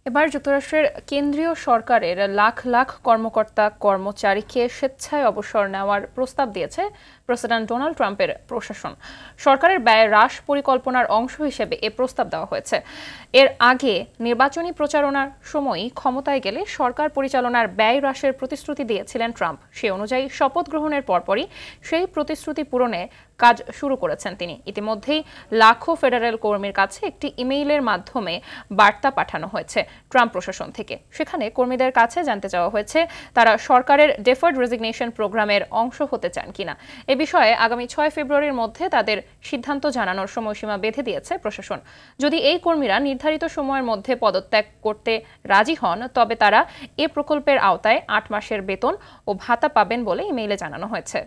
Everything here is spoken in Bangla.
এবার যুক্তরাষ্ট্রের কেন্দ্রীয় সরকারের লাখ লাখ কর্মকর্তা কর্মচারীকে স্বেচ্ছায় অবসর নেওয়ার প্রস্তাব দিয়েছে প্রেসিডেন্ট ডোনাল্ড ট্রাম্পের প্রশাসন। সরকারের ব্যয় হ্রাস পরিকল্পনার অংশ হিসেবে এ প্রস্তাব দেওয়া হয়েছে। এর আগে নির্বাচনী প্রচারণার সময়ই ক্ষমতায় গেলে সরকার পরিচালনার ব্যয় হ্রাসের প্রতিশ্রুতি দিয়েছিলেন ট্রাম্প। সে অনুযায়ী শপথ গ্রহণের পরপরই সেই প্রতিশ্রুতি পূরণে কাজ শুরু করেছেন তিনি। ইতিমধ্যেই লাখো ফেডারেল কর্মীর কাছে একটি ইমেইলের মাধ্যমে বার্তা পাঠানো হয়েছে ট্রাম্প প্রশাসন থেকে। সেখানে কর্মীদের কাছে জানতে চাওয়া হয়েছে তারা সরকারের ডেফার্ড রেজিগনেশন প্রোগ্রামের অংশ হতে চান কিনা। এ বিষয়ে আগামী 6 ফেব্রুয়ারির মধ্যে তাদের সিদ্ধান্ত জানানোর সময়সীমা বেঁধে দিয়েছে প্রশাসন। যদি এই কর্মীরা নির্ধারিত সময়ের মধ্যে পদত্যাগ করতে রাজি হন, তবে তারা এ প্রকল্পের আওতায় 8 মাসের বেতন ও ভাতা পাবেন বলে ইমেইলে জানানো হয়েছে।